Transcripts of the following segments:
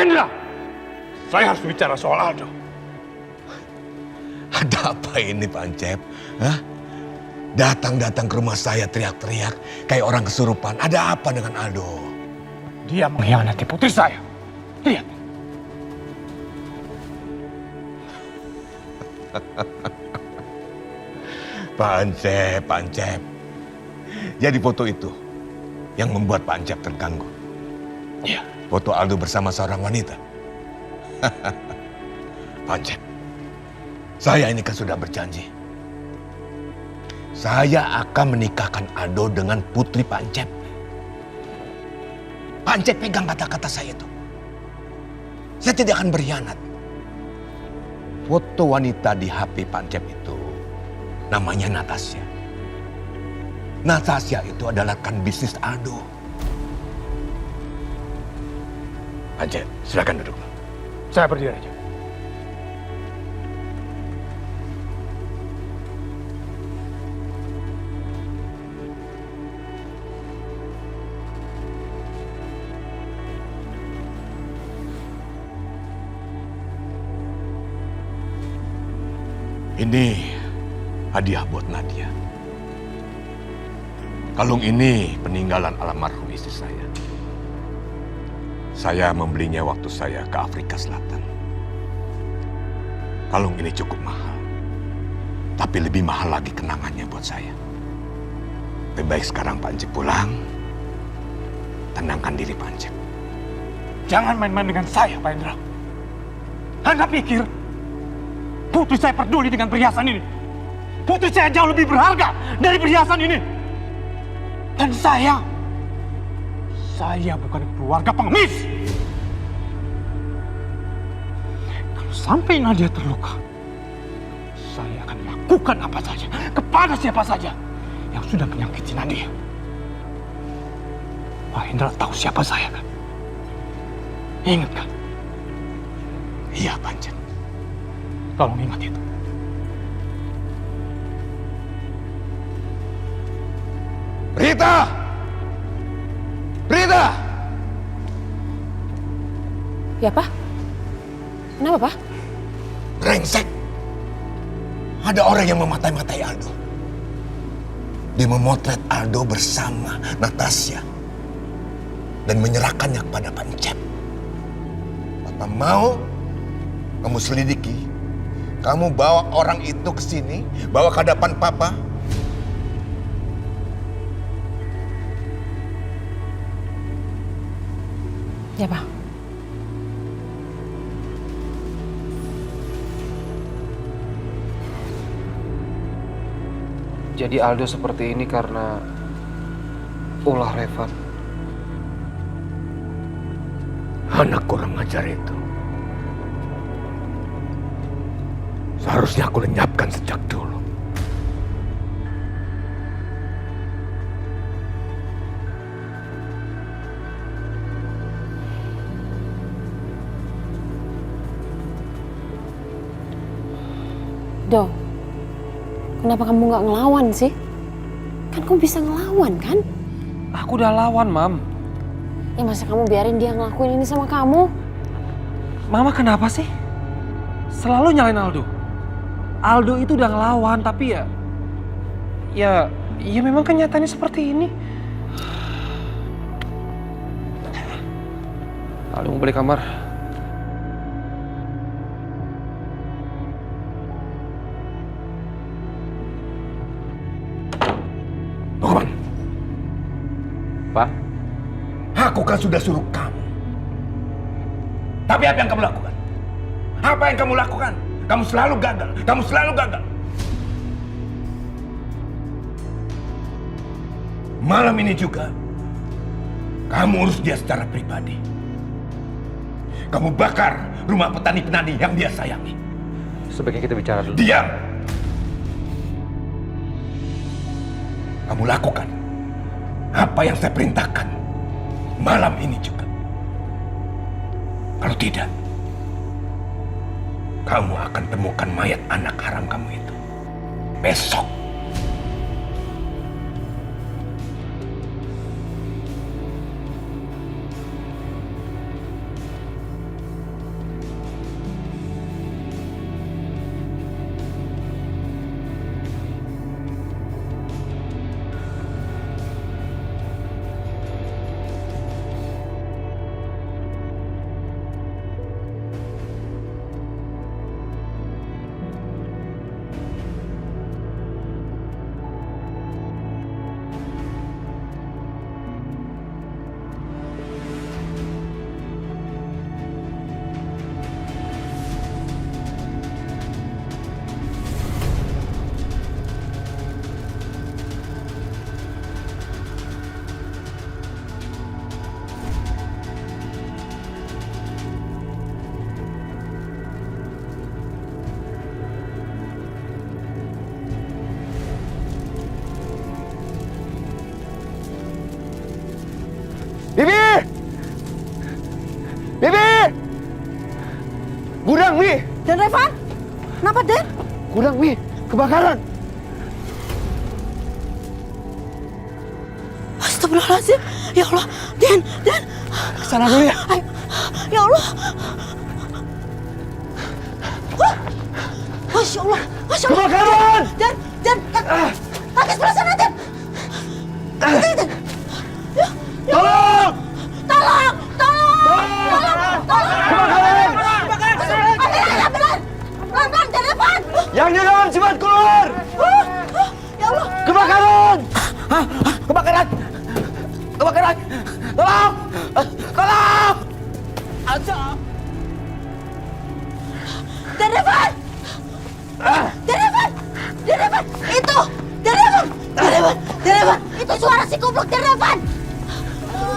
Hendra, saya harus bicara soal Aldo. Ada apa ini Pak Ancep? Hah? Datang-datang ke rumah saya teriak-teriak kayak orang kesurupan. Ada apa dengan Aldo? Dia mengkhianati putri saya. Lihat. Pak Ancep. Jadi foto itu yang membuat Pak Ancep terganggu. Iya. Foto Aldo bersama seorang wanita. Pak Ancep, saya ini kan sudah berjanji. Saya akan menikahkan Aldo dengan putri Pak Ancep. Pak Ancep pegang kata-kata saya itu. Saya tidak akan berkhianat. Foto wanita di HP Pak Ancep itu namanya Natasha. Natasha itu adalah rekan bisnis Aldo. Pak Ancep, silakan duduk. Saya berdiri aja. Ini hadiah buat Nadia. Kalung ini peninggalan almarhum istri saya. Saya membelinya waktu saya ke Afrika Selatan. Kalung ini cukup mahal. Tapi lebih mahal lagi kenangannya buat saya. Lebih baik sekarang Pak Ancep pulang. Tenangkan diri Pak Ancep. Jangan main-main dengan saya, Pak Hendra. Anda pikir putri saya peduli dengan perhiasan ini? Putri saya jauh lebih berharga dari perhiasan ini. Dan saya bukan keluarga pengemis. Kalau sampai Nadia terluka, saya akan lakukan apa saja kepada siapa saja yang sudah menyakiti Nadia. Pak Hendra tahu siapa saya kan? Ingat kan? Iya, Pak Ancep. Tolong ingat itu. Rita! Rita! Ya, Pak? Kenapa, Pak? Brengsek! Ada orang yang mematai-matai Aldo. Dia memotret Aldo bersama Natasha dan menyerahkannya kepada Pak Ancep. Papa mau kamu selidiki, kamu bawa orang itu ke sini, bawa ke hadapan Papa. Ya, Pak. Jadi Aldo seperti ini karena ulah Revan. Anak kurang ajar itu. Seharusnya aku lenyapkan sejak dulu. Do, kenapa kamu nggak ngelawan sih? Kan kamu bisa ngelawan, kan? Aku udah lawan, Mam. Ya masa kamu biarin dia ngelakuin ini sama kamu? Mama kenapa sih? Selalu nyalain Aldo. Aldo itu udah ngelawan, tapi ya memang kenyataannya seperti ini. Aldo mau balik kamar. Bagaimana? Pak? Aku kan sudah suruh kamu. Tapi apa yang kamu lakukan? Apa yang kamu lakukan? Kamu selalu gagal. Kamu selalu gagal. Malam ini juga, kamu urus dia secara pribadi. Kamu bakar rumah petani-petani yang dia sayangi. Sebaiknya kita bicara dulu. Diam! Kamu lakukan apa yang saya perintahkan malam ini juga. Kalau tidak, kamu akan temukan mayat anak haram kamu itu besok. Bibi! Bibi! Gudang, Mi! Dan Revan? Kenapa, Den? Gudang, Mi! Kebakaran! Astagfirullahaladzim. Ya Allah. Den. Kesana dulu ya. Ayo. Ya Allah. Masya Allah. Masya Allah. Kebakaran! Den. Kaki sebelah sana, Den. Tolong! Tolong. Kebakaran! Ambil. Pelan-pelan, Den Revan. Yang di dalam cepat keluar! Ya Allah. Kebakaran! Kebakaran! Kebakaran! Tolong! Tolong! Den Revan. Itu. Den Revan. Itu suara si goblok Den Revan.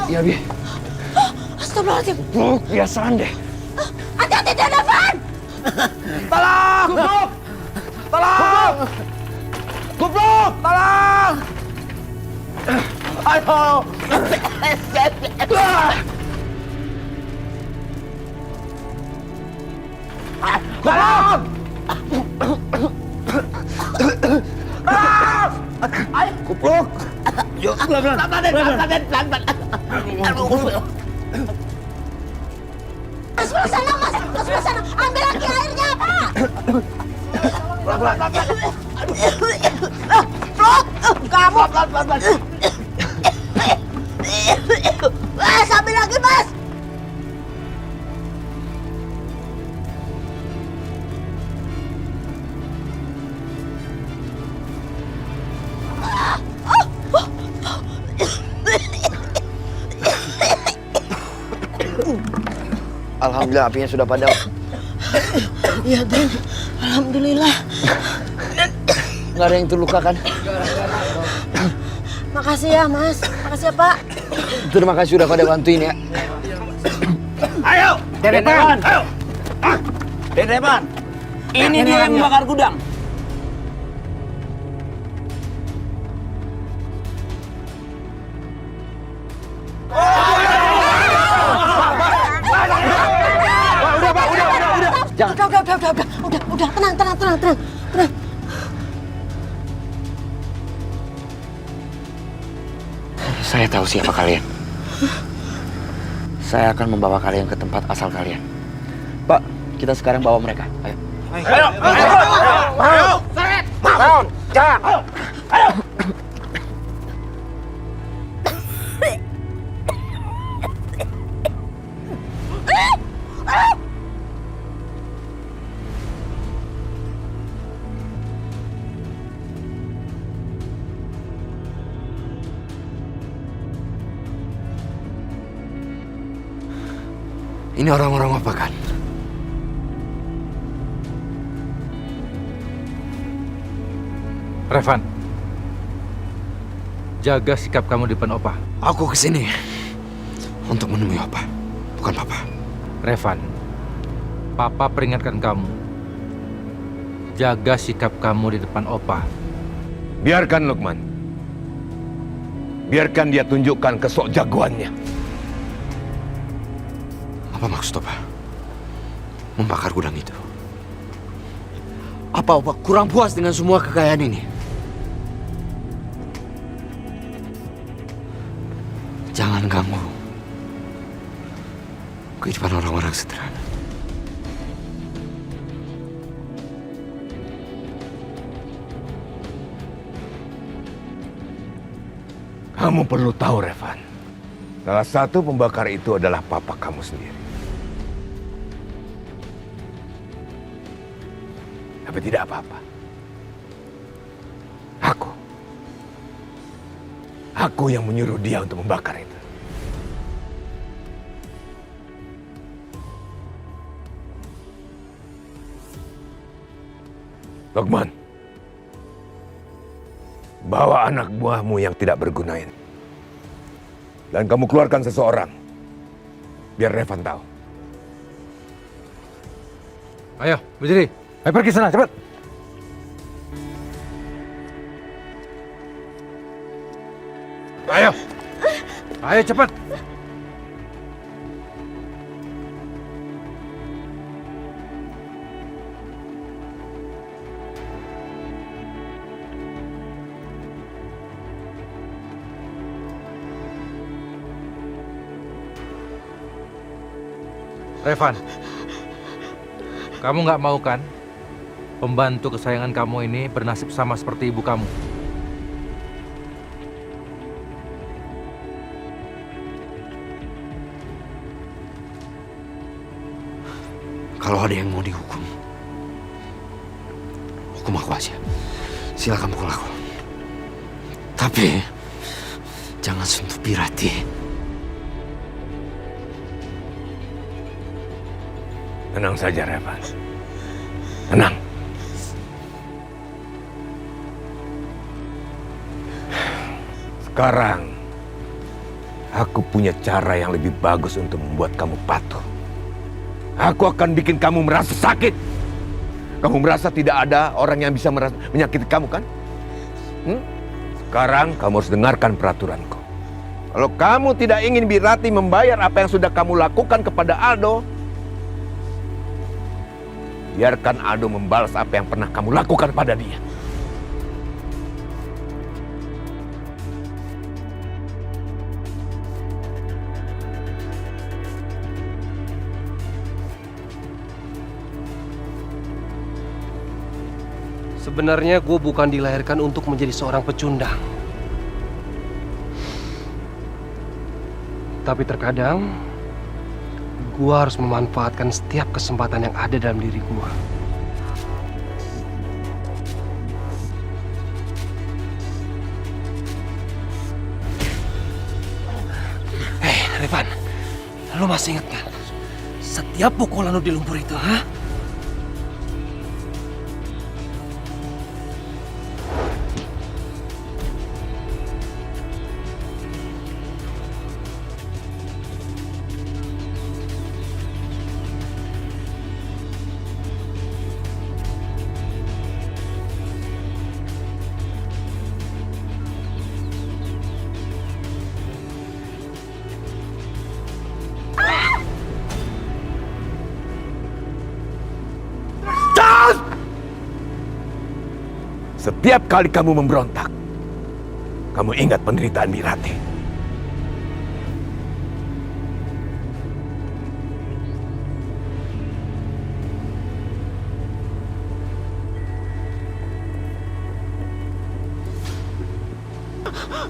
Iya, Bi. Astagfirullahaladzim. Blok, biasaan deh. Hati-hati Den Revan. Tolong! Kubluk! Tolong! Kubluk! Tolong! Ayo! Tolong! Kubluk! Yuk, pelan-pelan. Ke sebelah sana, Mas. Ke sebelah sana. Ambil lagi airnya, Pak. Flok, kamu. Mas, ambil lagi, Mas. Alhamdulillah apinya sudah padam. Iya, Den. Alhamdulillah. Nggak ada yang terluka kan? Makasih ya, Mas. Makasih ya, Pak. Terima kasih sudah pada bantuin ya. Ayo, Depan. Ayo. Depan. Ini dia yang membakar gudang. Udah. Tenang. Saya tahu siapa kalian. Saya akan membawa kalian ke tempat asal kalian. Pak, kita sekarang bawa mereka. Ayo. Ini orang-orang apa kan? Revan, jaga sikap kamu di depan Opa. Aku kesini untuk menemui Opa, bukan Papa. Revan, Papa peringatkan kamu. Jaga sikap kamu di depan Opa. Biarkan Lukman. Biarkan dia tunjukkan kesok jagoannya. Apa maksud Opa? Membakar gudang itu? Apa Opa kurang puas dengan semua kekayaan ini? Jangan ganggu kehidupan orang-orang sederhana. Kamu perlu tahu, Revan. Salah satu pembakar itu adalah papa kamu sendiri. Tapi tidak apa-apa. Aku yang menyuruh dia untuk membakar itu. Lukman, bawa anak buahmu yang tidak berguna ini. Dan kamu keluarkan seseorang. Biar Revan tahu. Ayo, berdiri. Ayo pergi sana, cepat. Ayo. Ayo cepat. Revan, kamu nggak mau kan pembantu kesayangan kamu ini bernasib sama seperti ibu kamu? Kalau ada yang mau dihukum, hukum aku aja. Silakan pukul aku. Tapi jangan sentuh Pirati. Tenang saja, Revan. Tenang. Sekarang, aku punya cara yang lebih bagus untuk membuat kamu patuh. Aku akan bikin kamu merasa sakit. Kamu merasa tidak ada orang yang bisa menyakiti kamu, kan? Sekarang kamu harus dengarkan peraturanku. Kalau kamu tidak ingin Pirati membayar apa yang sudah kamu lakukan kepada Aldo, biarkan Aldo membalas apa yang pernah kamu lakukan pada dia. Sebenarnya gue bukan dilahirkan untuk menjadi seorang pecundang. Tapi terkadang gue harus memanfaatkan setiap kesempatan yang ada dalam diri gue. Revan, lo masih ingat kan? Setiap pukulan lo di lumpur itu, ha? Setiap kali kamu memberontak, kamu ingat penderitaan Pirati.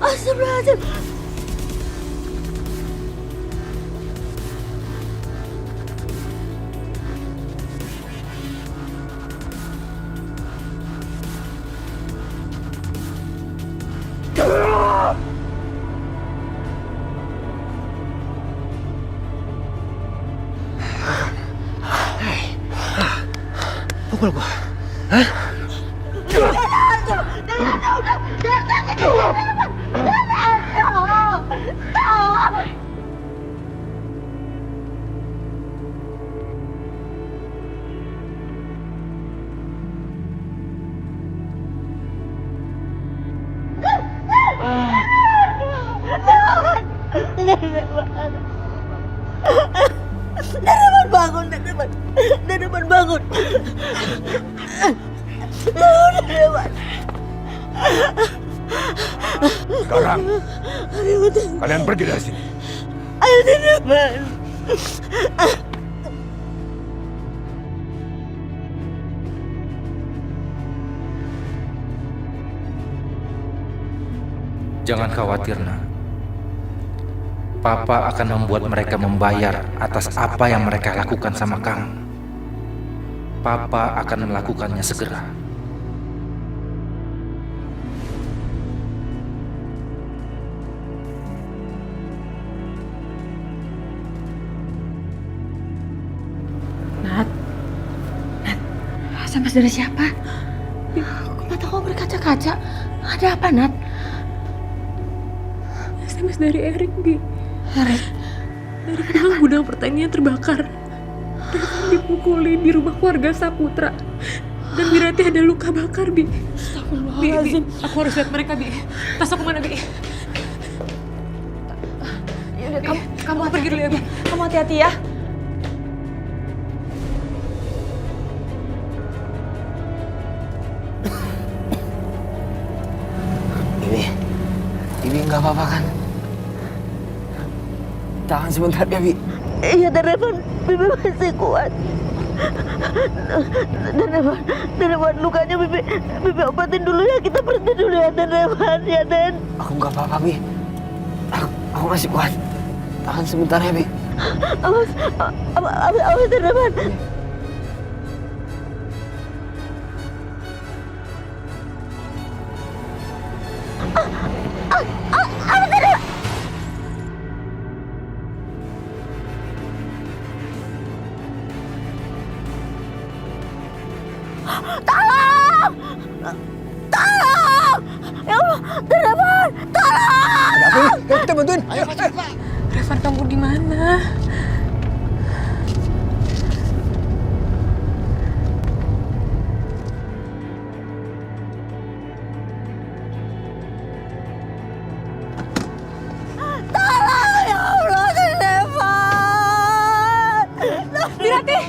Astagfirullahaladzim. Pukul gua. Hah? Daruman bangun, Daruman bangun. Daruman. Sekarang, kalian pergi dari sini. Ayo, Daruman. Jangan khawatir, nak. Papa akan membuat mereka membayar atas apa yang mereka lakukan sama kamu. Papa akan melakukannya segera. Nat, SMS dari siapa? Kok mata kamu berkaca-kaca? Ada apa, Nat? SMS dari Erik, Bi. Erik? Erik bilang gudang pertanian terbakar. Revan dipukuli di rumah keluarga Saputra. Dan Pirati ada luka bakar, Bi. Astagfirullahaladzim. Bi, aku harus lihat mereka, Bi. Tas aku mana, Bi? Yaudah, kamu pergi dulu ya, Bi. Kamu hati-hati ya. Bibi nggak apa-apa kan? Tahan sebentar ya, Bi. Iya, Den Revan, Bibi masih kuat. Den Revan, lukanya Bibi obatin dulu ya. Kita berhenti dulu ya, Den Revan, ya Den. Aku nggak apa-apa, Bi. Aku masih kuat. Tahan sebentar ya, Bi. Awas, Den Revan. Tolong! Tolong! Ya Allah, Den Revan, tolong! Ada apa ini? Kita bantuin. Ayo. Revan, kamu di mana? Tolong, ya Allah, Den Revan! Birati!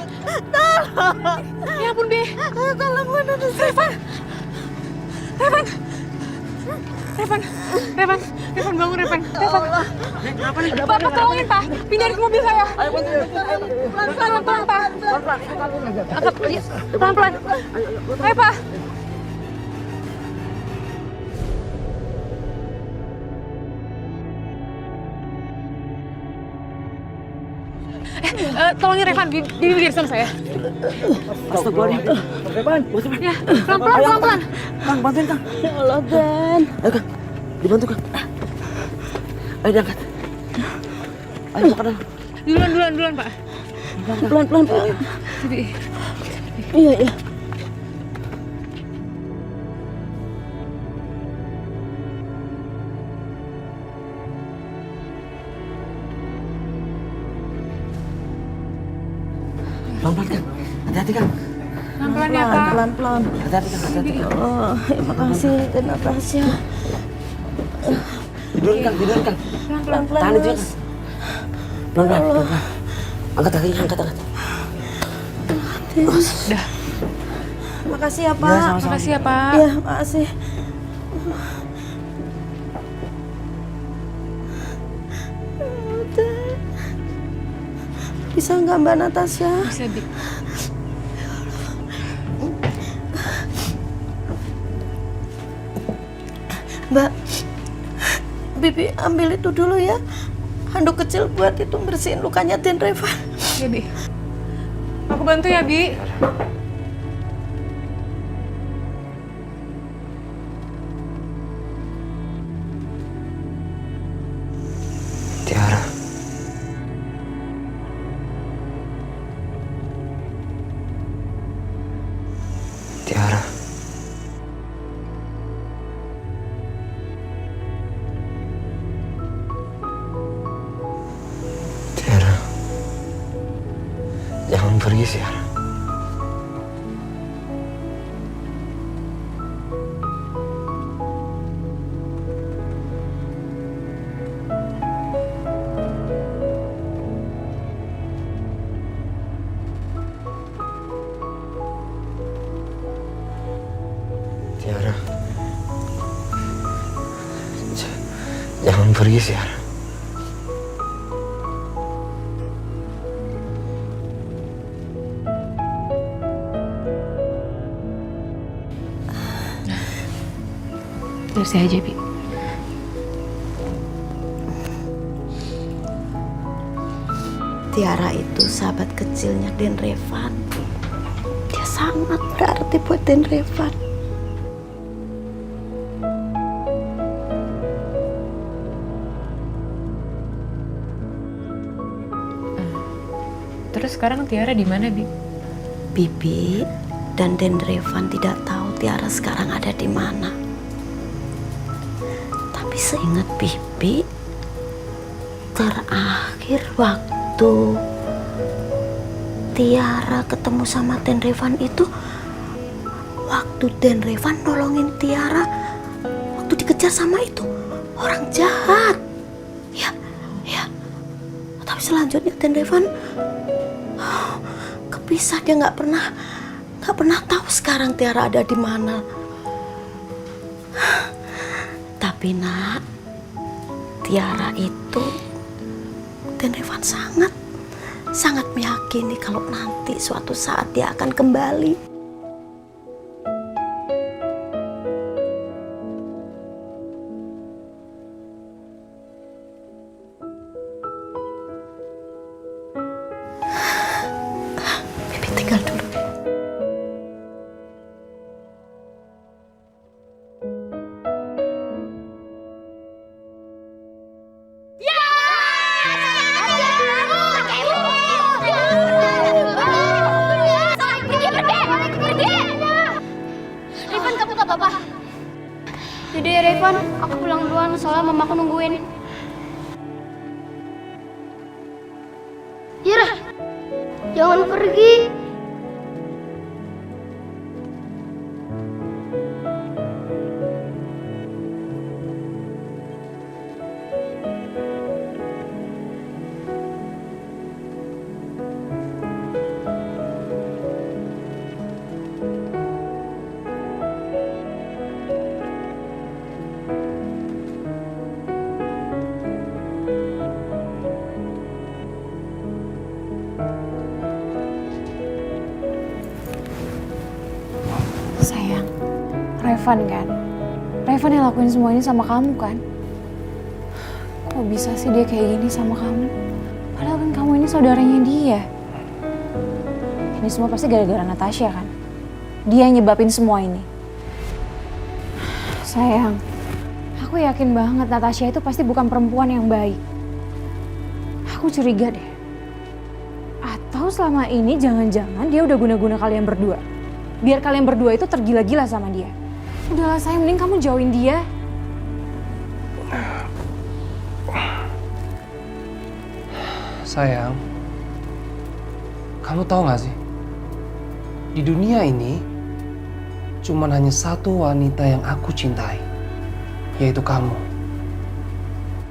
Tolong! Ya ampun, Bi. Tolong, Revan! Revan! Revan! Revan! Revan, bangun, Revan! Revan! Pak, tolongin, Pak! Pindahin ke mobil saya! Pelan-pelan, Pak! Angkat, pelan-pelan! Ayo, Pak! Tolongin Revan, di bibir sama saya. Astagfirullahaladzim. Revan, Ya, pelan-pelan. Kang, bantuin Kang. Ya Allah, Den. Ayo Kang, dibantu Kang. Ayo diangkat. Ayo makan dulu. Duluan, Pak. Pelan-pelan, Pak. Bibi. Iya. Pelan-pelan Kang. Hati-hati Kang. Pelan-pelan ya, Pak. Pelan-pelan. Hati-hati Kang, hati-hati. Oh, terima kasih, Den Natasha. Tidurin Kang. Pelan-pelan, Tahan itu ya, Mas. Kang. Pelan-pelan. Angkat kakinya, angkat. Udah. Makasih ya, Pak. Ya, sama-sama. Makasih ya, Pak. Iya, makasih. Bisa nggak Mbak Natasha? Bisa, Bi. Mbak, Bibi ambil itu dulu ya. Handuk kecil buat itu bersihin lukanya Den Revan. Ya, Bi. Aku bantu ya, Bi. Tiara. Tiara. Tiara. Jangan pergi, Tiara. Tiara. Jangan pergi, Tiara. Biar saya aja, Bi. Tiara itu sahabat kecilnya Den Revan. Dia sangat berarti buat Den Revan. Terus sekarang Tiara di mana, Bi? Bibi dan Den Revan tidak tahu Tiara sekarang ada di mana. Tapi seingat Bibi, terakhir waktu Tiara ketemu sama Den Revan itu, waktu Den Revan nolongin Tiara, waktu dikejar sama itu orang jahat. Ya. Tapi selanjutnya Den Revan kepisah, dia nggak pernah tahu sekarang Tiara ada di mana. Tapi nak, Tiara itu Den Revan sangat sangat meyakini kalau nanti suatu saat dia akan kembali. Bibi tinggal dulu. Revan, kamu gak apa-apa? Yaudah ya Revan, aku pulang duluan soalnya mamaku nungguin. Yara, jangan pergi. Sayang, Revan kan? Revan yang lakuin semua ini sama kamu kan? Kok bisa sih dia kayak gini sama kamu? Padahal kan kamu ini saudaranya dia. Ini semua pasti gara-gara Natasha kan? Dia yang nyebabin semua ini. Sayang, aku yakin banget Natasha itu pasti bukan perempuan yang baik. Aku curiga deh. Atau selama ini jangan-jangan dia udah guna-guna kalian berdua. Biar kalian berdua itu tergila-gila sama dia. Udahlah sayang, mending kamu jauhin dia. Sayang, kamu tahu gak sih? Di dunia ini, cuman hanya satu wanita yang aku cintai, yaitu kamu.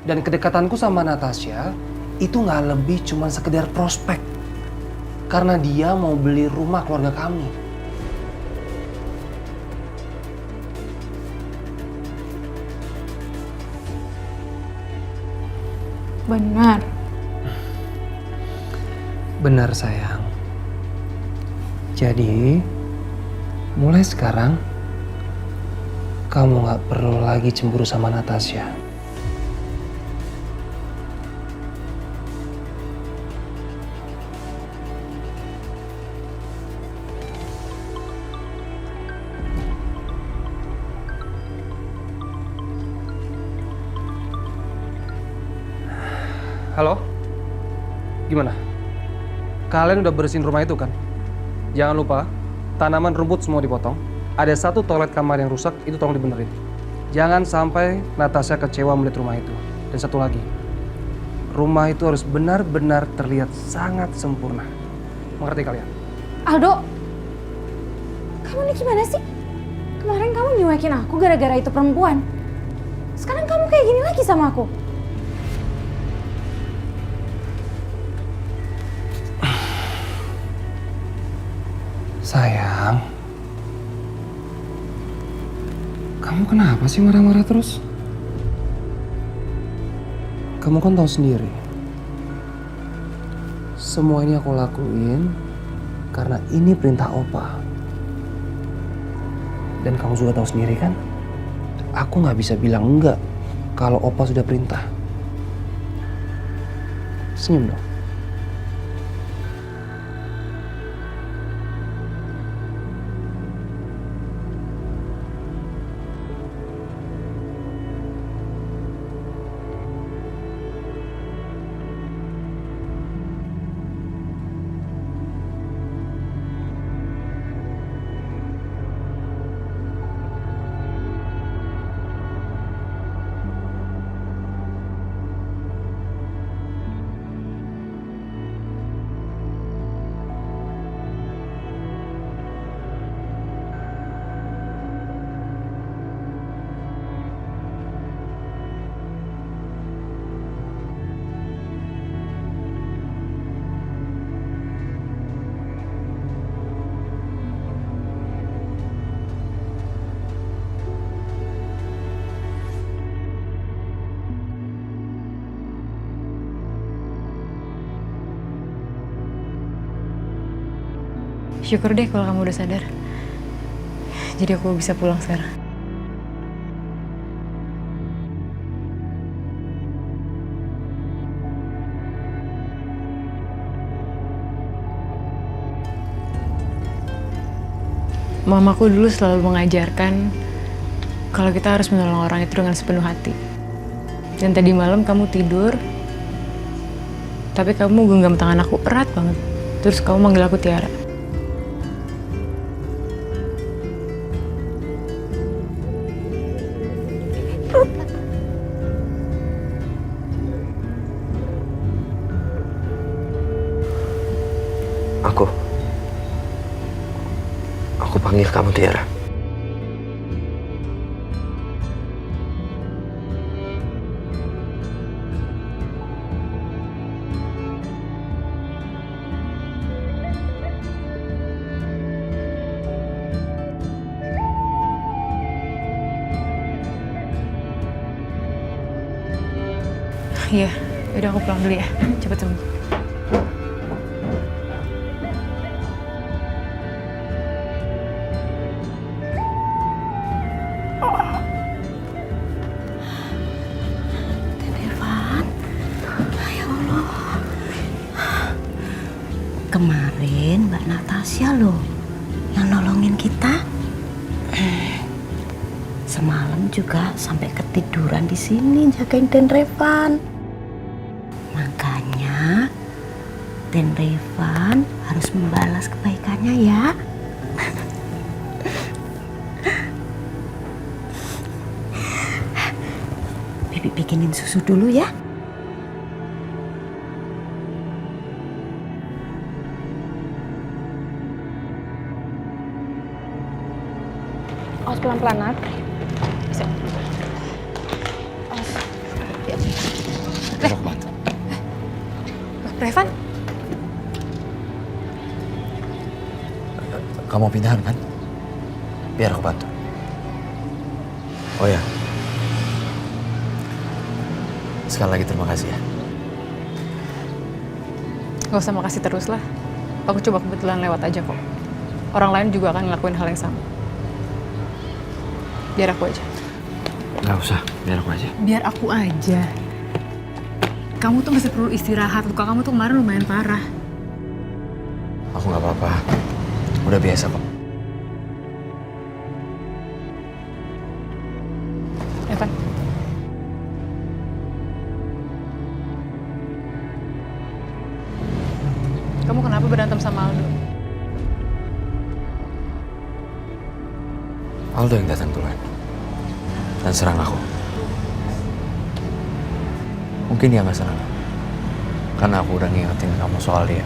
Dan kedekatanku sama Natasha itu gak lebih cuman sekedar prospek. Karena dia mau beli rumah keluarga kami. Benar. Benar sayang. Jadi, mulai sekarang kamu gak perlu lagi cemburu sama Natasha. Halo? Gimana? Kalian udah bersihin rumah itu kan? Jangan lupa, tanaman rumput semua dipotong. Ada satu toilet kamar yang rusak, itu tolong dibenerin. Jangan sampai Natasha kecewa melihat rumah itu. Dan satu lagi, rumah itu harus benar-benar terlihat sangat sempurna. Mengerti kalian? Aldo, kamu ini gimana sih? Kemarin kamu nyuekin aku gara-gara itu perempuan. Sekarang kamu kayak gini lagi sama aku. Sayang, kamu kenapa sih marah-marah terus? Kamu kan tahu sendiri, semua ini aku lakuin karena ini perintah Opa. Dan kamu juga tahu sendiri kan, aku nggak bisa bilang enggak kalau Opa sudah perintah. Senyum dong. Syukur deh kalau kamu udah sadar. Jadi aku bisa pulang sekarang. Mamaku dulu selalu mengajarkan kalau kita harus menolong orang itu dengan sepenuh hati. Dan tadi malam kamu tidur, tapi kamu genggam tangan aku erat banget. Terus kamu manggil aku Tiara. Aku panggil kamu Tiara. Iya, udah aku pulang dulu ya. Cepet sembuh. Kemarin Mbak Natasha loh yang nolongin kita. Semalam juga sampai ketiduran di sini jagain Den Revan. Makanya Den Revan harus membalas kebaikannya ya. Bibi bikinin susu dulu ya. Awas pelan-pelan, Nat. Bisa. Awas. Ya. Aku bantu. Revan? Kamu pindahan kan? Biar aku bantu. Oh ya. Sekali lagi terima kasih ya. Gak usah makasih terus lah. Aku coba kebetulan lewat aja kok. Orang lain juga akan ngelakuin hal yang sama. Biar aku aja. Nggak usah, biar aku aja. Biar aku aja. Kamu tuh masih perlu istirahat. Luka kamu tuh kemarin lumayan parah. Aku nggak apa-apa. Udah biasa kok. Evan. Kamu kenapa berantem sama Aldo? Aldo yang datang duluan dan serang aku. Mungkin dia nggak senang karena aku udah ngingetin kamu soal dia.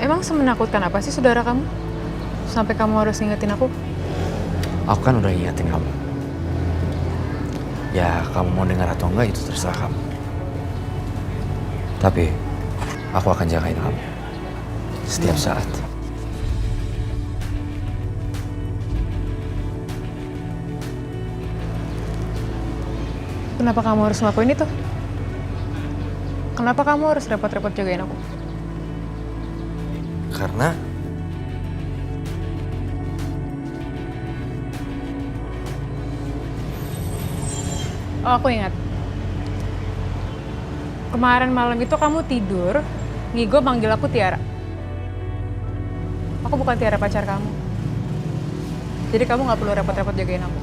Emang semenakutkan apa sih saudara kamu? Sampai kamu harus ngingetin aku? Aku kan udah ngingetin kamu. Ya kamu mau dengar atau enggak itu terserah kamu. Tapi aku akan jagain kamu setiap saat. Kenapa kamu harus ngelakuin itu? Kenapa kamu harus repot-repot jagain aku? Karena Oh, aku ingat. Kemarin malam itu kamu tidur, Ngigo manggil aku Tiara. Aku bukan Tiara pacar kamu. Jadi kamu nggak perlu repot-repot jagain aku.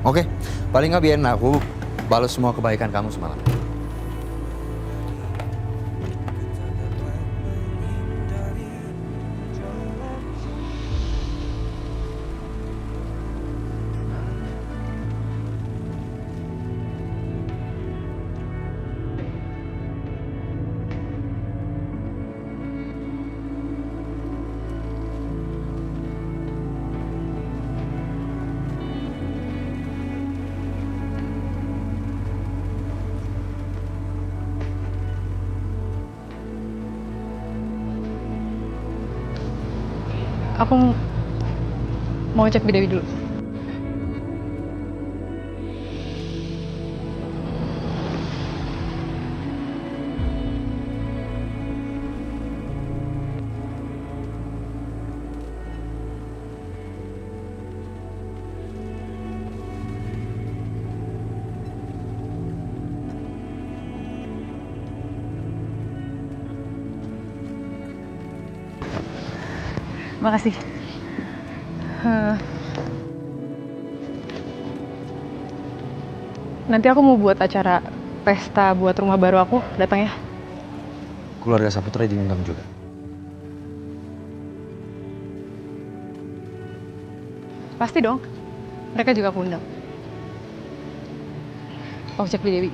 Oke, paling nggak biarin aku balas semua kebaikan kamu semalam. Aku mau cek Dewi dulu. Makasih. Nanti aku mau buat acara pesta buat rumah baru aku, datang ya. Keluarga Saputra diundang juga. Pasti dong. Mereka juga aku undang. Aku cek di Dewi.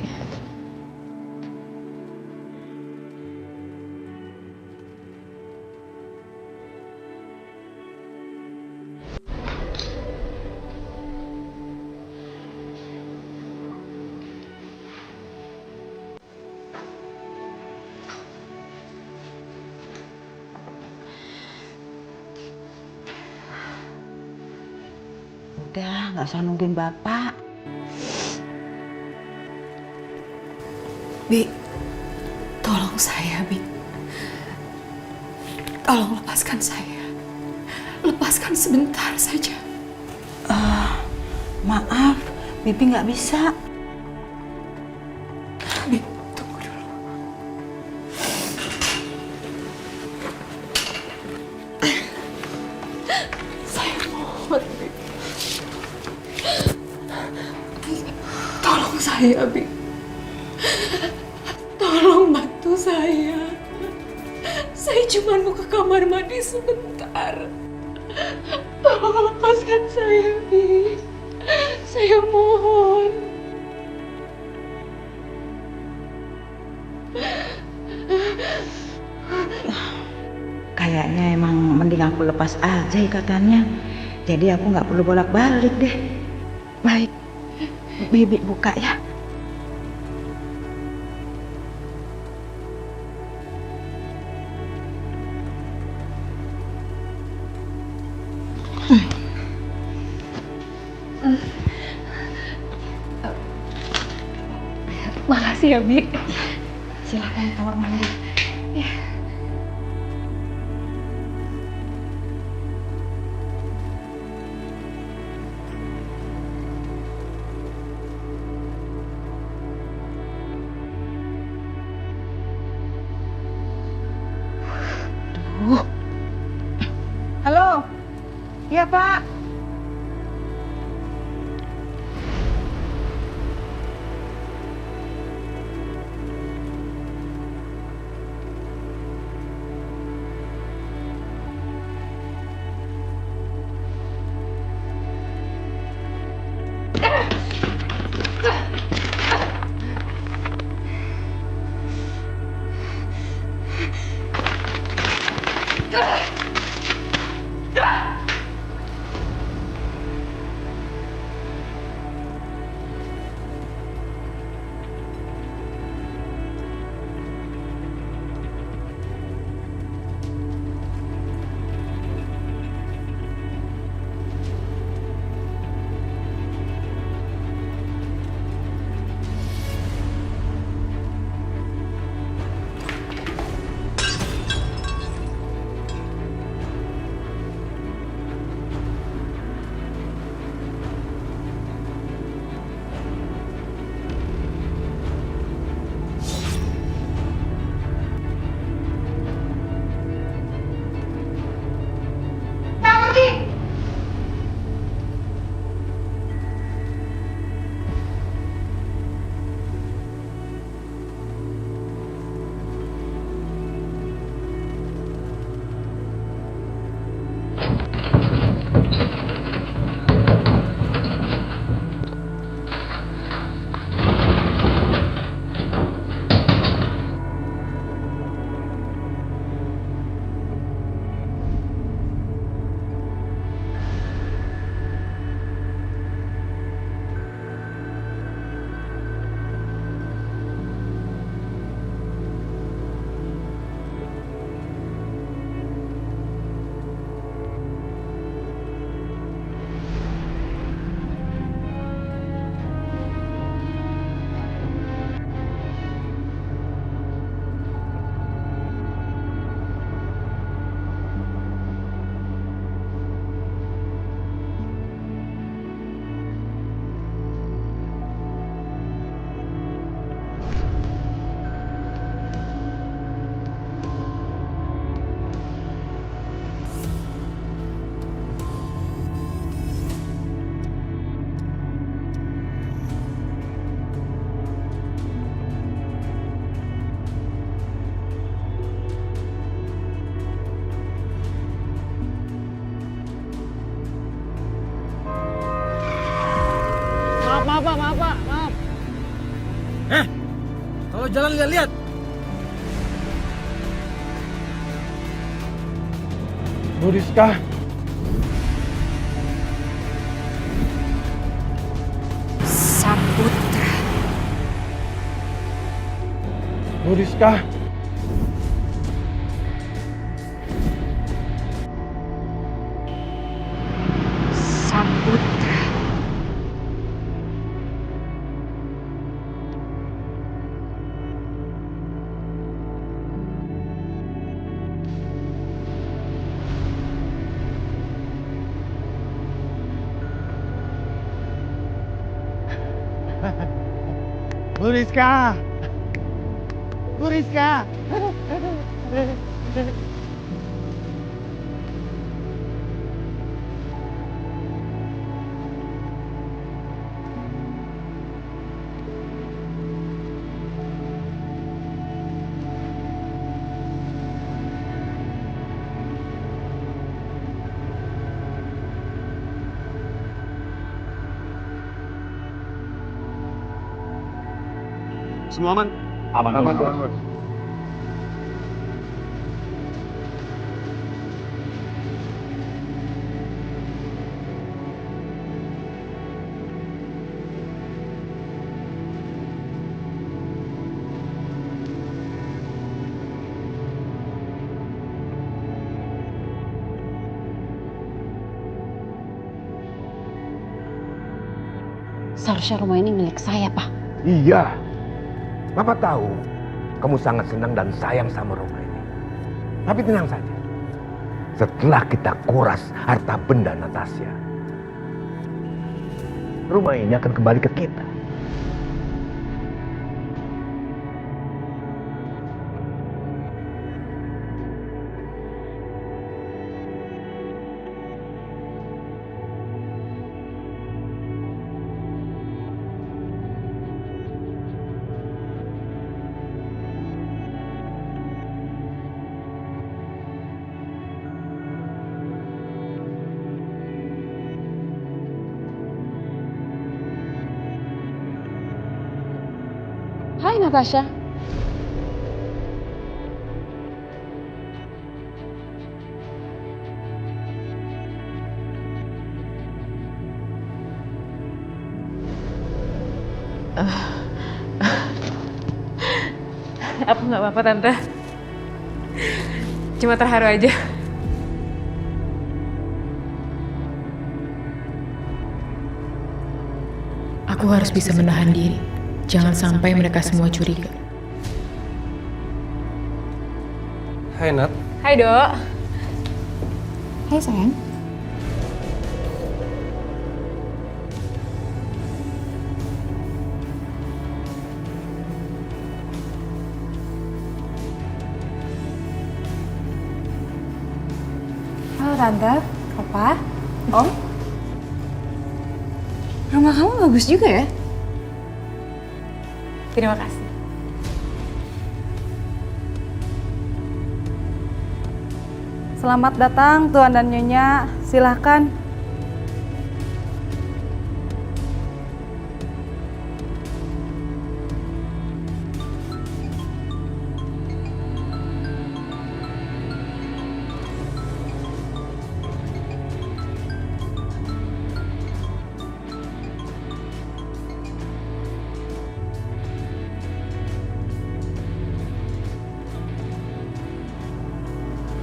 Udah, nggak usah nungguin bapak. Bi, tolong saya, Bi. Tolong lepaskan saya. Lepaskan sebentar saja. Maaf, Bibi nggak bisa. Bi, tunggu dulu. Saya mohon, Bi. Tolong saya, Bi. Tolong bantu saya. Saya cuma mau ke kamar mandi sebentar. Tolong lepaskan saya, Bi. Saya mohon. Kayaknya emang mending aku lepas aja ikatannya. Jadi aku nggak perlu bolak-balik deh. Baik, Bibi buka ya. Makasih ya, Bi. Silakan kamar mandi. Halo, iya Pak. jalan lihat-lihat. Bu Rizka. Saputra. Bu Rizka. Saputra. Bu Rizka. Bu Rizka. Semua aman? Aman, Bos. Seharusnya rumah ini milik saya, Pak. Iya. Bapak tahu kamu sangat senang dan sayang sama rumah ini. Tapi tenang saja. Setelah kita kuras harta benda Natasha, rumah ini akan kembali ke kita. Hai Natasha. Aku nggak apa-apa Tante. Cuma terharu aja. Aku harus bisa menahan diri. Jangan sampai mereka semua curiga. Hai Nat. Hai Dok. Hai sayang. Halo Tante, Papa, Om. Rumah kamu bagus juga ya? Terima kasih. Selamat datang Tuan dan Nyonya, silahkan.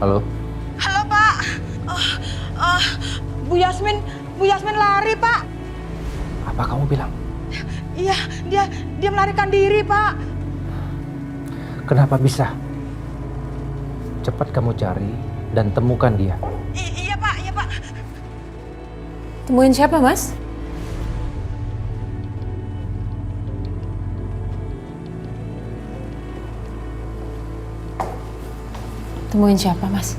Halo. Halo Pak, Bu Yasmin lari Pak. Apa kamu bilang? Iya, dia melarikan diri Pak. Kenapa bisa? Cepat kamu cari dan temukan dia. Iya Pak. Temuin siapa, Mas? Temuin siapa, Mas?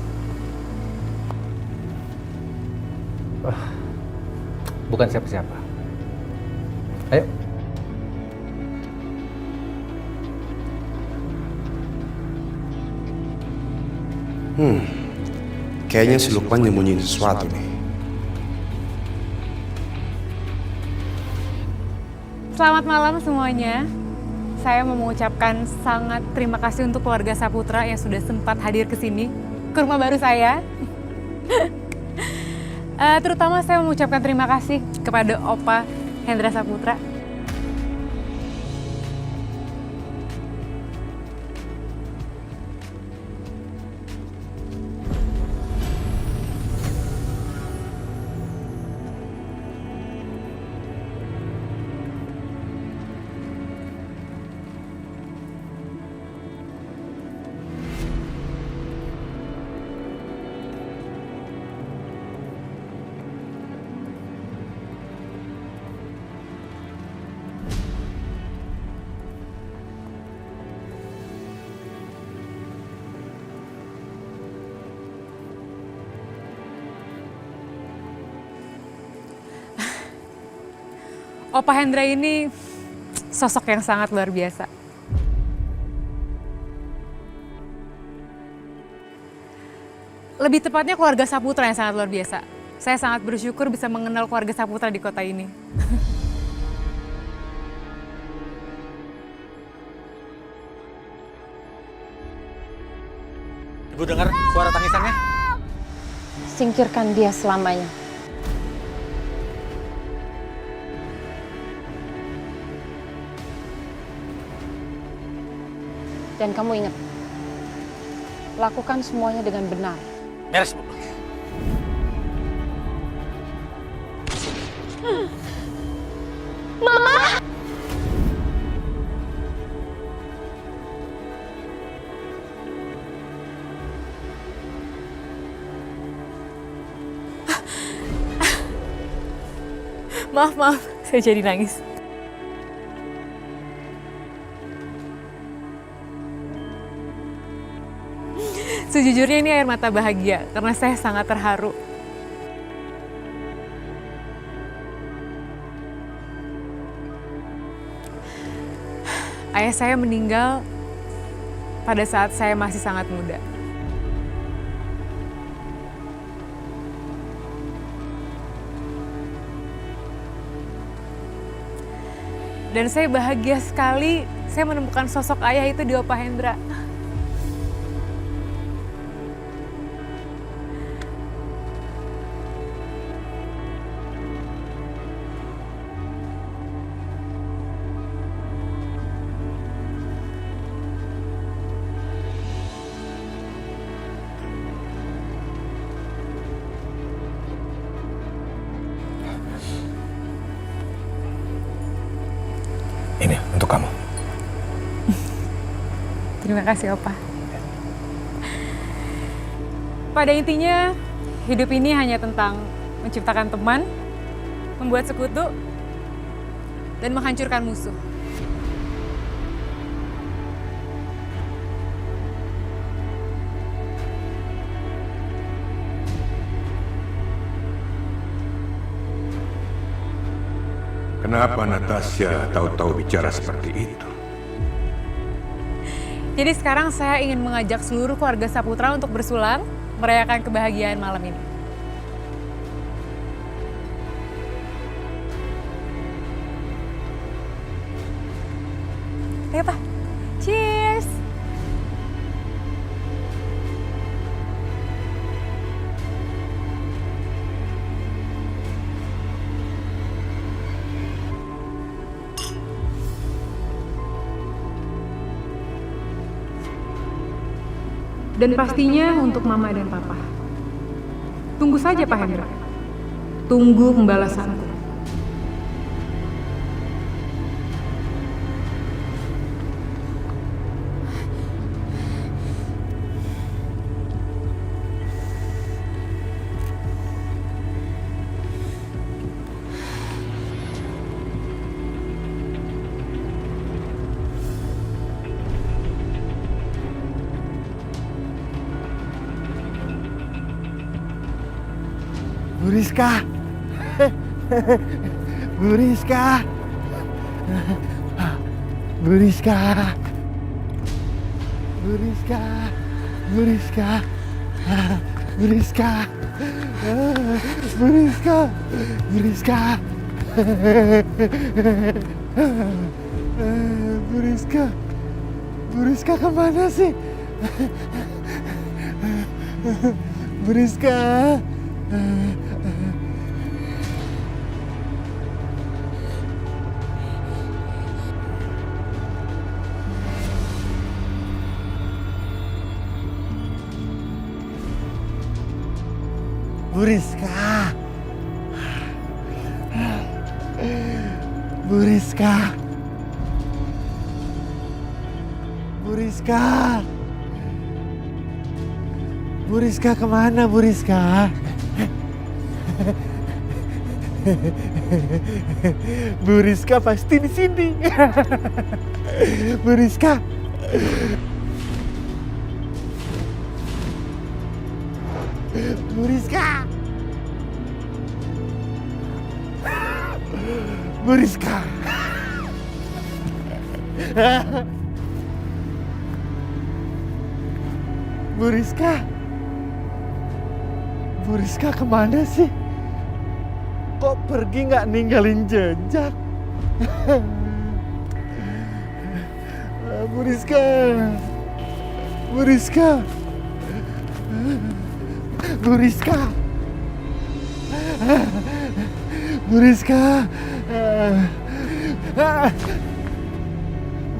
Bukan siapa-siapa. Ayo. Kayaknya si Lukman nyembunyiin sesuatu nih. Selamat malam semuanya. saya mau mengucapkan sangat terima kasih untuk keluarga Saputra yang sudah sempat hadir ke sini, ke rumah baru saya. Terutama saya mengucapkan terima kasih kepada Opa Hendra Saputra. Opa Hendra ini sosok yang sangat luar biasa. Lebih tepatnya keluarga Saputra yang sangat luar biasa. Saya sangat bersyukur bisa mengenal keluarga Saputra di kota ini. Ibu dengar suara tangisannya? Singkirkan dia selamanya. Dan kamu ingat, lakukan semuanya dengan benar. Beres, Bu. Mama! Maaf, saya jadi nangis. Sejujurnya ini air mata bahagia karena saya sangat terharu. Ayah saya meninggal pada saat saya masih sangat muda. Dan saya bahagia sekali saya menemukan sosok ayah itu di Opa Hendra. Ini untuk kamu. Terima kasih, Opa. Pada intinya, hidup ini hanya tentang menciptakan teman, membuat sekutu, dan menghancurkan musuh. Kenapa Natasha tahu-tahu bicara seperti itu? Jadi sekarang saya ingin mengajak seluruh keluarga Saputra untuk bersulang, merayakan kebahagiaan malam ini. Ayo, Pak. Cheers! Dan pastinya untuk Mama dan Papa. Tunggu saja, Pak Hendra. Tunggu pembalasanku. Bu Rizka. Bu Rizka. Bu Rizka. Bu Rizka. Bu Rizka. Bu Rizka. Bu Rizka. Bu Rizka. Bu Rizka kemana sih? Bu Rizka. Bu Rizka. Bu Rizka. Bu Rizka. Bu Rizka kemana Bu Rizka? Bu Rizka pasti di sini. Bu Rizka. Bu Rizka. Bu Rizka. Bu Rizka. Bu Rizka kemana sih? Kok pergi nggak ninggalin jejak? Bu Rizka. Bu Rizka. Bu Rizka. Bu Rizka.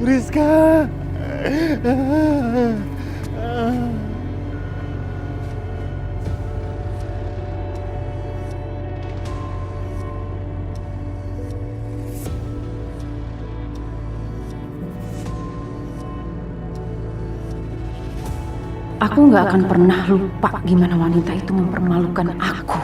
Bu Rizka. Aku nggak akan pernah lupa gimana wanita itu mempermalukan aku.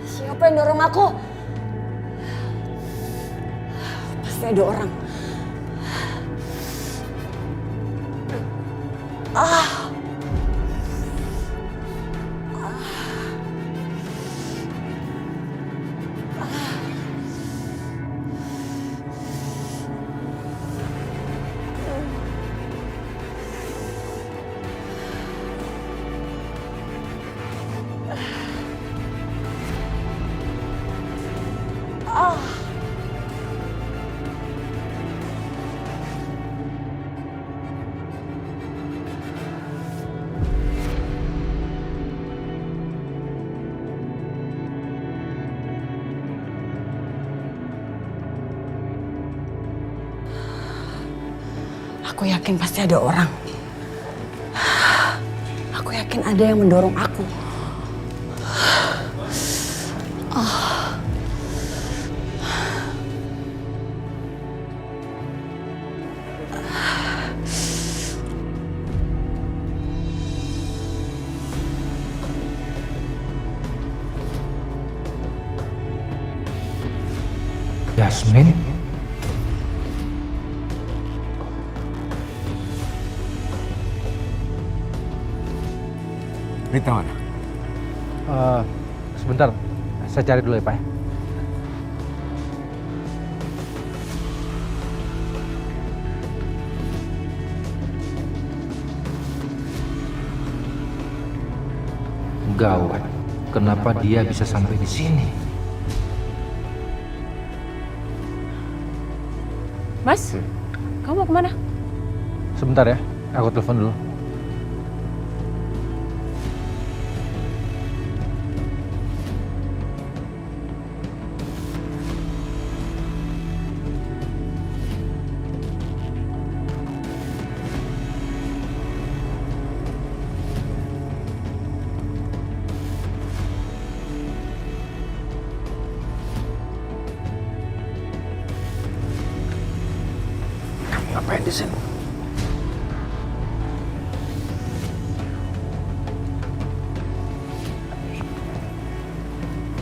Siapa yang dorong aku? Pasti ada orang. Aku yakin pasti ada orang. Aku yakin ada yang mendorong aku. Yasmin? Rita mana? Sebentar, saya cari dulu ya Pak. Gawat, kenapa dia bisa sampai di sini? Mas, kamu mau kemana? Sebentar ya, aku telepon dulu. Ngapain di sini?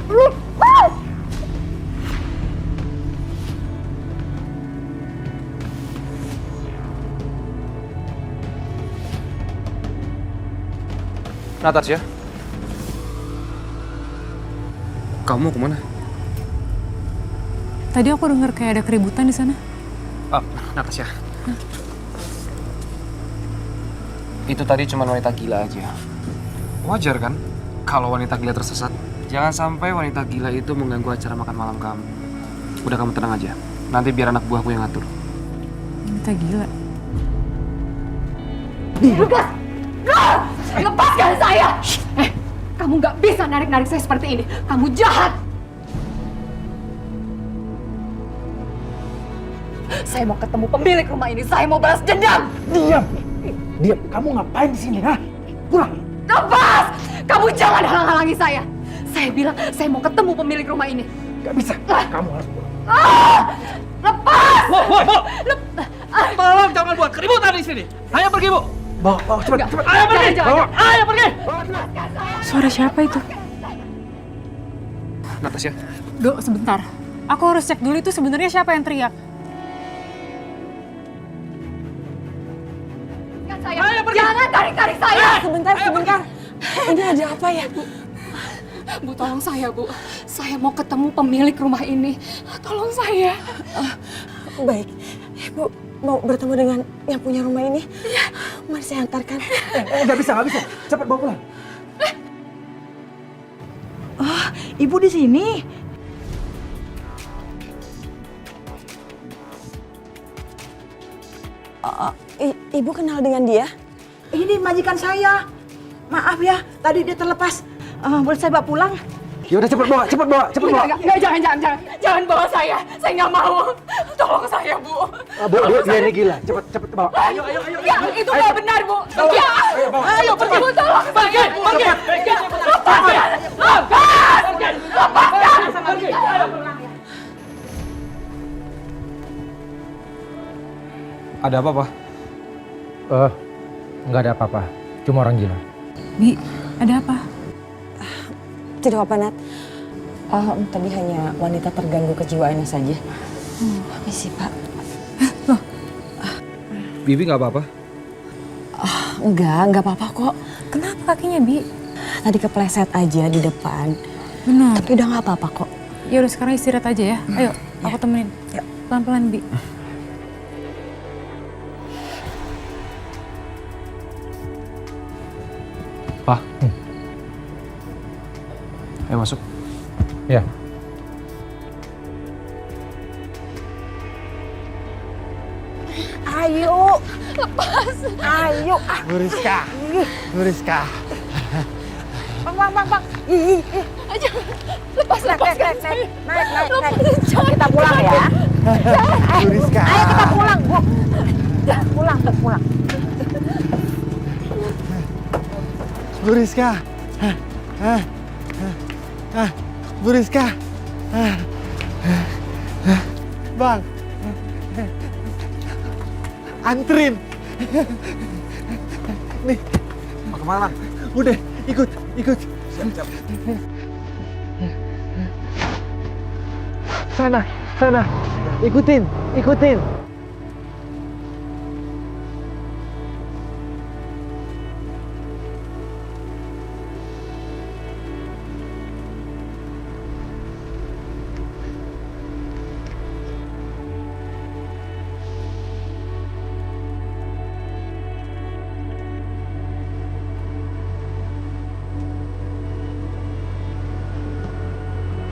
Lepas! Natasha, kamu kemana? Tadi aku dengar kayak ada keributan di sana. Natasha. Itu tadi cuma wanita gila aja. Wajar kan kalau wanita gila tersesat? Jangan sampai wanita gila itu mengganggu acara makan malam kamu. Udah, kamu tenang aja. Nanti biar anak buahku yang ngatur. Wanita gila. Lukas! Lepaskan saya! Kamu nggak bisa narik-narik saya seperti ini. Kamu jahat! Saya mau ketemu pemilik rumah ini. Saya mau balas dendam! Diam! Diam! Kamu ngapain di sini, ha? Pulang! Lepas! Kamu jangan halang-halangi saya! Saya bilang saya mau ketemu pemilik rumah ini. Gak bisa! Kamu harus pulang. Lepas! Bu! Tolong jangan buat keributan di sini. Ayo pergi, Bu. Bawa, cepat, cepat. Ayo pergi. Jangan. Ayo pergi. Suara siapa itu? Natasha. Dok, sebentar. Aku harus cek dulu itu sebenarnya siapa yang teriak. Ayo pergi! Jangan tarik-tarik saya! Sebentar. Ini ada apa ya? Bu, tolong saya, Bu. Saya mau ketemu pemilik rumah ini. Tolong saya. Baik, Ibu mau bertemu dengan yang punya rumah ini? Iya. Mari saya antarkan. Nggak bisa. Cepat bawa pulang. Oh, Ibu di sini. Ibu kenal dengan dia? Ini majikan saya. Maaf ya, tadi dia terlepas. Boleh saya bawa pulang? Ya udah cepat bawa. Enggak, jangan bawa saya. Saya nggak mau. Tolong saya, Bu. Bu, dia ini gila. Cepat bawa. Ayo. Ya, itu nggak benar, Bu. Ya. Ayo pergi. Bu, tolong saya. Pergi. Lepaskan. Ada apa, Pak? Nggak ada apa-apa. Cuma orang gila. Bi, ada apa? Tidak apa, Nat. Tadi hanya wanita terganggu kejiwaannya saja. Misi, Pak. Loh? Bibi nggak apa-apa? Enggak apa-apa kok. Kenapa kakinya, Bi? Tadi kepleset aja di depan. Benar. Tapi udah nggak apa-apa kok. Ya udah sekarang istirahat aja ya. Ayo, aku temenin. Pelan-pelan, Bi. Pak. Ayo masuk. Ya. Ayo. Lepas. Ayo. Bu Rizka. Bang. Aja. Lepaskan saya. Naik. Kita pulang ya. Bu Rizka. Ayo kita pulang, Bu. Pulang. Bu Rizka. Bu Rizka. Bang. Antrin. Nih. Mau kemana, Bang? Udah, ikut. Siap. Sana. Ikutin.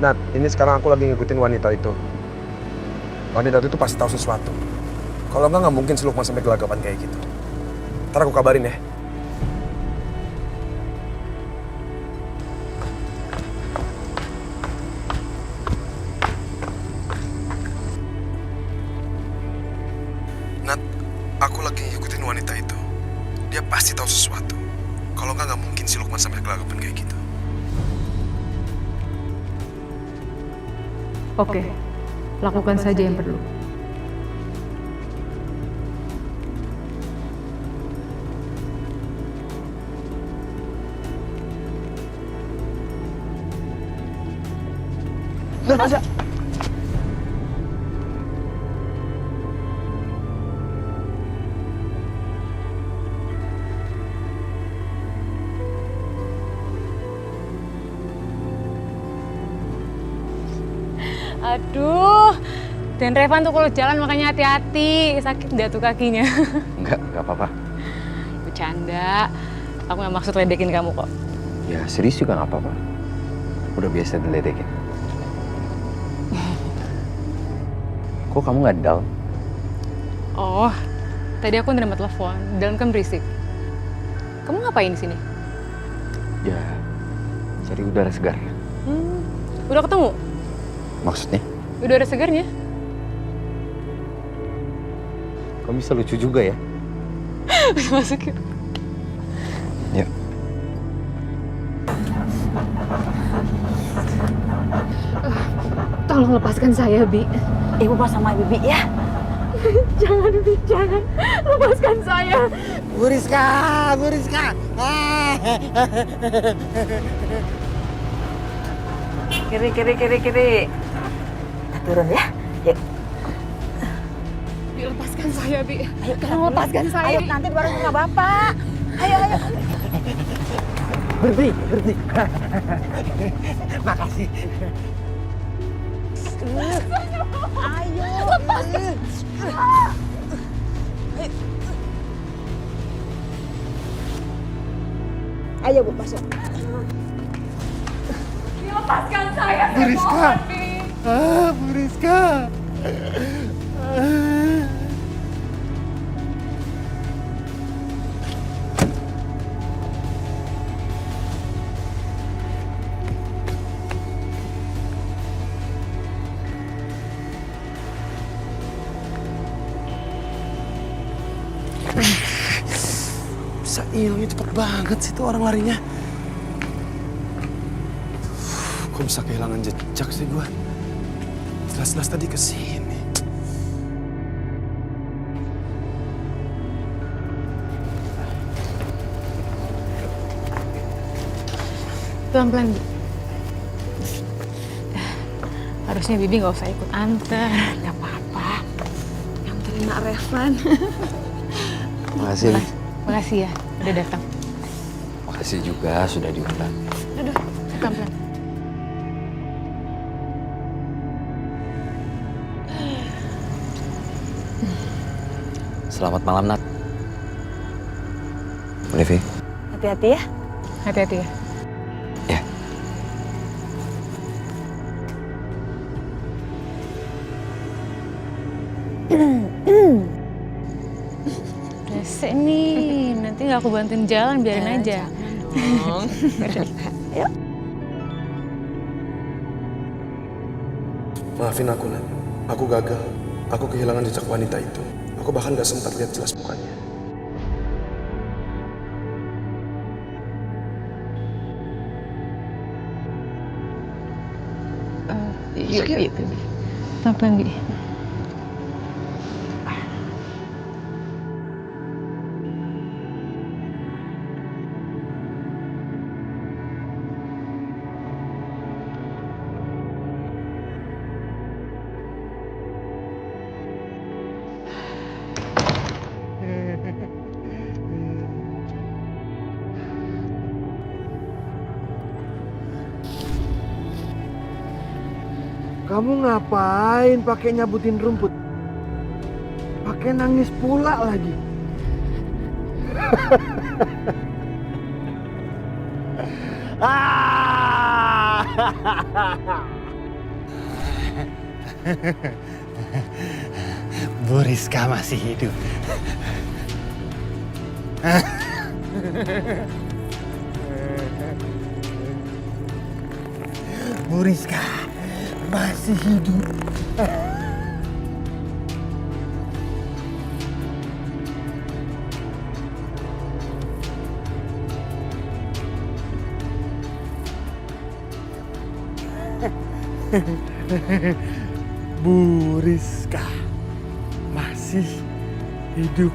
Nat, ini sekarang aku lagi ngikutin wanita itu. Wanita itu pasti tahu sesuatu. Kalau nggak mungkin si Lukman sampai gelagapan kayak gitu. Ntar aku kabarin ya. Nat, aku lagi ngikutin wanita itu. Dia pasti tahu sesuatu. Kalau nggak mungkin si Lukman sampai gelagapan kayak gitu. Oke, lakukan saja yang perlu. Tasya. Aduh, dan Revan tuh kalau jalan makanya hati-hati, sakit nggak tuh kakinya. Enggak apa-apa. Bercanda, aku nggak maksud ledekin kamu kok. Ya serius juga nggak apa-apa. Udah biasa diledekin. Kok kamu nggak down? Oh, tadi aku nerima telepon, di dalam kan berisik. Kamu ngapain di sini? Ya, cari udara segar. Udah ketemu? Maksudnya? Udah ada segarnya? Kamu bisa lucu juga ya? Masuk yuk. Yuk. Tolong lepaskan saya, Bi. Ibu pas sama Bibi ya. Jangan, Bi, jangan. Lepaskan saya. Bu Rizka, Bu Rizka. Kiri. Kita turun ya. Yuk. Bi, lepaskan saya, Bi. Ayo, tolong lepaskan saya. Ayo, nanti baru sama Bapak. Ayo. Berhenti. Makasih. Ayo. Lepaskan. Ayo, Bu, masuk. Lepaskan saya. Bu Rizka. Bu Rizka. Bisa hilangnya cepet banget sih tuh orang larinya. Kok bisa kehilangan jejak sih gua? Jelas-jelas tadi kesini. Pelan-pelan, Bi. Harusnya Bibi nggak usah ikut anter. Nggak apa-apa. Yang terima Revan. Makasih. Makasih ya, udah datang. Makasih juga sudah diundang. Aduh, pelan-pelan. Selamat malam, Nat. Devi. Hati-hati ya. Hati-hati ya. Ya. Rese nih, nanti nggak aku bantuin jalan, biarin aja. Dong. Yuk. Maafin aku, Nat. Aku gagal. Aku kehilangan jejak wanita itu. Aku bahkan gak sempat lihat jelas mukanya. Yuk. Pelan-pelan, Bi. Kamu ngapain pakai nyabutin rumput? Pakai nangis pula lagi. Bu Rizka masih hidup. Bu Rizka masih hidup. Bu Rizka masih hidup.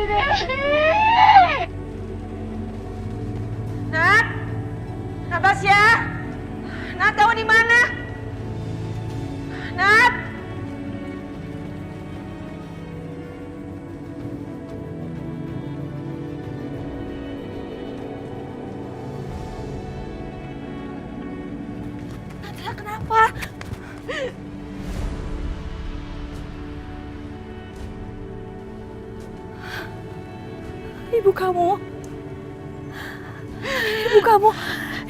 Nat, Natasya, Nat, kamu di mana? Nat, Nadia, kenapa? Ibu kamu,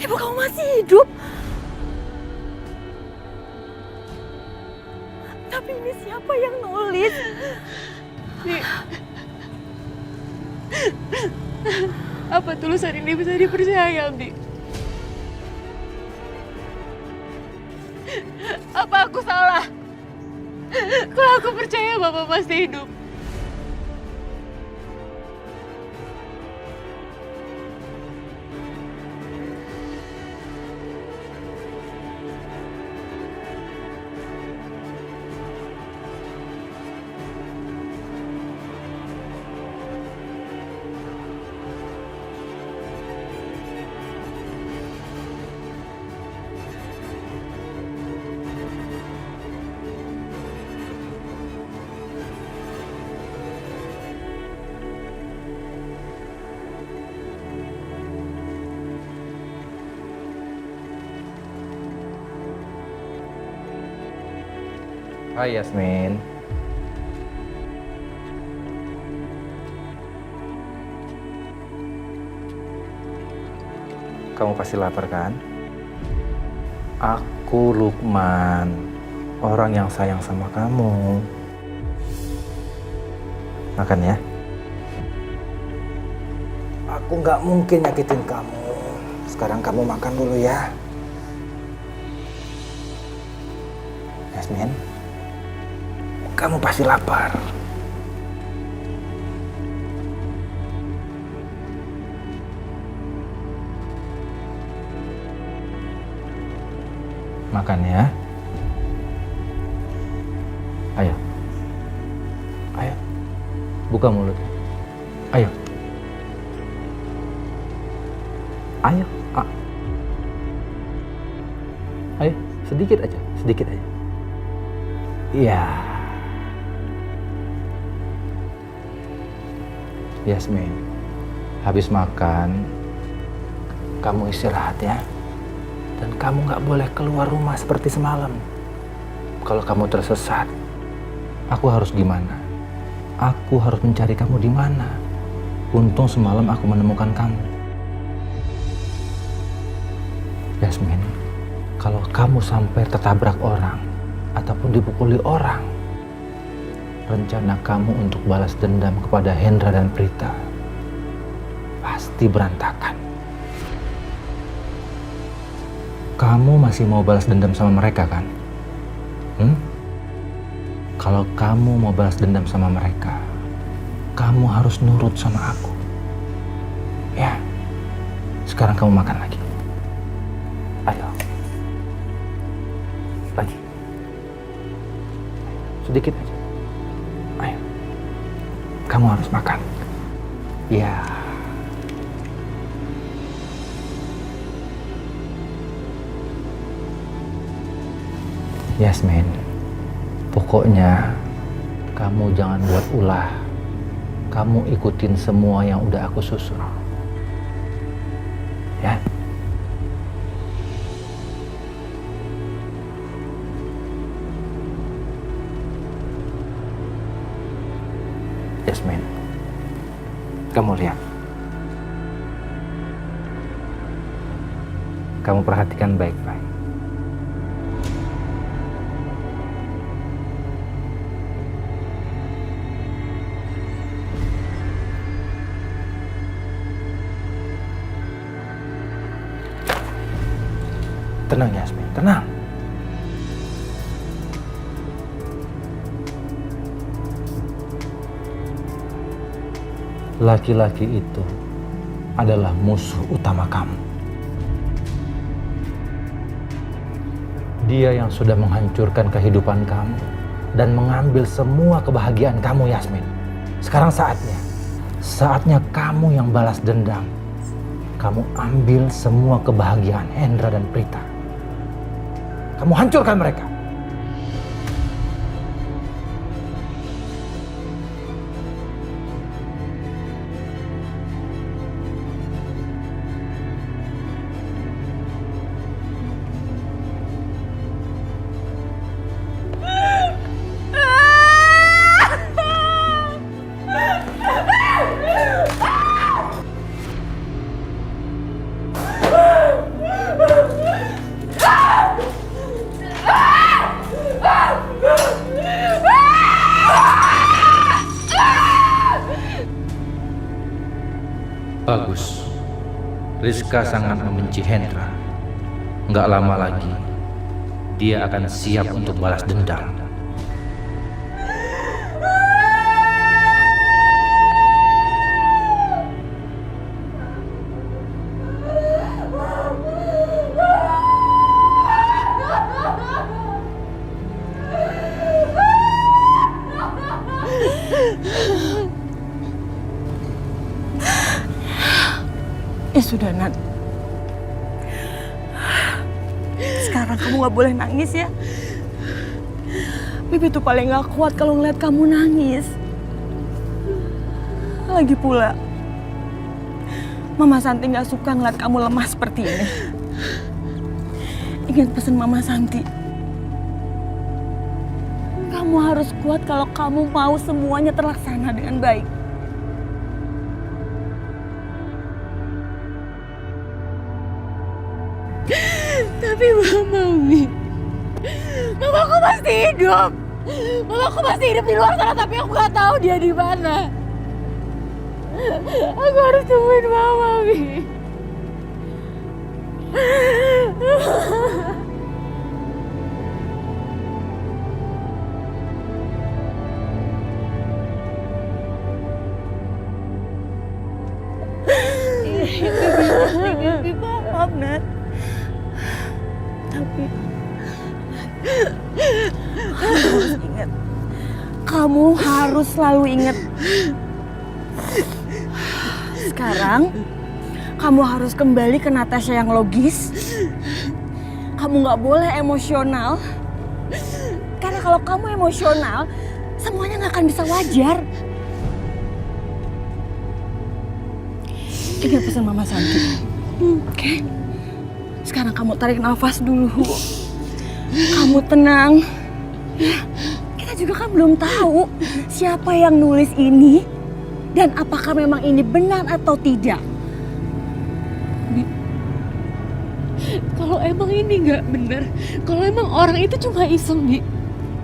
ibu kamu masih hidup. Tapi ini siapa yang nulis? Apa tulisan ini bisa dipercaya, Bi? Apa aku salah? Kalau aku percaya Bapak masih hidup. Hai Yasmin. Kamu pasti lapar kan? Aku Lukman, orang yang sayang sama kamu. Makan ya. Aku nggak mungkin nyakitin kamu. Sekarang kamu makan dulu ya. Yasmin, kamu pasti lapar. Makan ya. Ayo. Ayo. Buka mulut. Ayo. Ayo. Ayo, sedikit aja, sedikit aja. Iya. Yasmin, habis makan, kamu istirahat ya. Dan kamu nggak boleh keluar rumah seperti semalam. Kalau kamu tersesat, aku harus gimana? Aku harus mencari kamu di mana. Untung semalam aku menemukan kamu. Yasmin, kalau kamu sampai tertabrak orang ataupun dipukuli orang, rencana kamu untuk balas dendam kepada Hendra dan Prita pasti berantakan. Kamu masih mau balas dendam sama mereka kan? Kalau kamu mau balas dendam sama mereka, kamu harus nurut sama aku. Ya, sekarang kamu makan lagi. Ayo. Lagi. Sedikit aja. Ayo. Kamu harus makan. Ya. Yasmin, pokoknya kamu jangan buat ulah. Kamu ikutin semua yang udah aku susun. Ya. Yasmin, kamu lihat. Kamu perhatikan baik-baik. Tenang Yasmin, tenang. Laki-laki itu adalah musuh utama kamu. Dia yang sudah menghancurkan kehidupan kamu dan mengambil semua kebahagiaan kamu, Yasmin. Sekarang saatnya Saatnya kamu yang balas dendam. Kamu ambil semua kebahagiaan Hendra dan Prita. Kamu hancurkan mereka. Bagus. Rizka sangat membenci Hendra. Nggak lama lagi, dia akan siap untuk balas dendam. Ya sudah, Nat. Sekarang kamu gak boleh nangis ya. Bibi tuh paling gak kuat kalau ngeliat kamu nangis. Lagi pula, Mama Santi gak suka ngeliat kamu lemah seperti ini. Ingat pesan Mama Santi. Kamu harus kuat kalau kamu mau semuanya terlaksana dengan baik. Tapi Mamaku masih hidup. Mamaku masih hidup di luar sana, tapi aku nggak tahu dia di mana. Aku harus temuin Mama, Mi. Maaf, Nat. Tapi kamu harus ingat. Kamu harus selalu ingat. Sekarang kamu harus kembali ke Natasha yang logis. Kamu nggak boleh emosional. Karena kalau kamu emosional, semuanya nggak akan bisa wajar. Ingat pesan Mama Santi. Oke? Sekarang kamu tarik nafas dulu. Kamu tenang. Ya, kita juga kan belum tahu siapa yang nulis ini dan apakah memang ini benar atau tidak. Kalau emang ini nggak benar, kalau emang orang itu cuma iseng, Bi,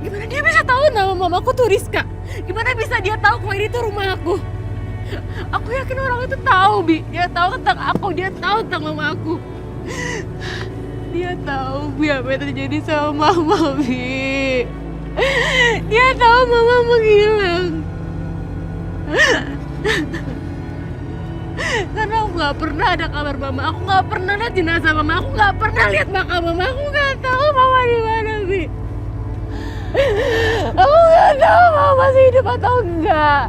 gimana dia bisa tahu nama mamaku tuh Rizka? Gimana bisa dia tahu kalau ini tuh rumah aku? Aku yakin orang itu tahu, Bi. Dia tahu tentang aku, dia tahu tentang mama aku. Dia tahu, Bi, apa yang terjadi sama Mama, Bi. Dia tahu Mama menghilang. Karena aku gak pernah ada kabar Mama. Aku gak pernah lihat jenazah Mama. Aku gak pernah lihat makam Mama. Aku gak tahu Mama di mana, Bi. Aku gak tahu Mama masih hidup atau enggak.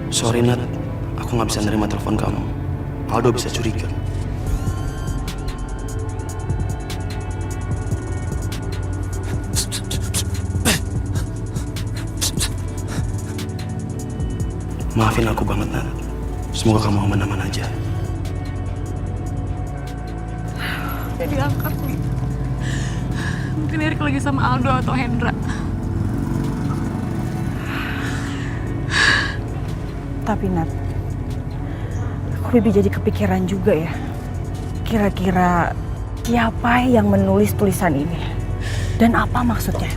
Sorry, Nat. Aku nggak bisa nerima telepon kamu. Aldo bisa curiga. Maafin aku banget, Nat. Semoga kamu aman-aman aja. Jadi angkat, Bi. Mungkin Erik lagi sama Aldo atau Hendra. Tapi Nat, aku Bibi jadi kepikiran juga ya. Kira-kira siapa yang menulis tulisan ini? Dan apa maksudnya?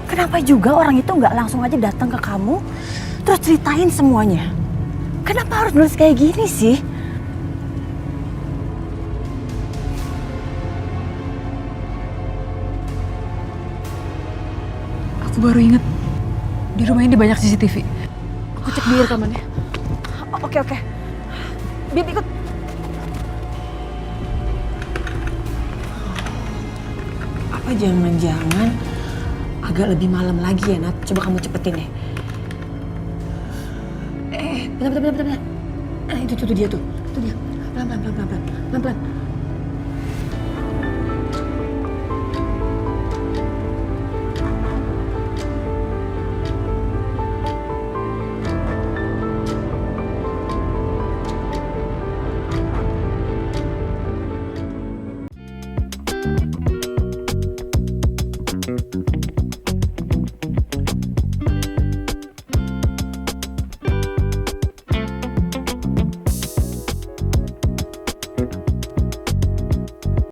Kenapa juga orang itu nggak langsung aja datang ke kamu, terus ceritain semuanya? Kenapa harus nulis kayak gini sih? Aku baru inget di rumah ini banyak CCTV. Aku cek di rekamannya. Oke. Bib ikut. Apa jangan-jangan agak lebih malam lagi ya, Nat? Coba kamu cepetin deh. Bentar. Itu dia tuh. Itu dia. Pelan-pelan.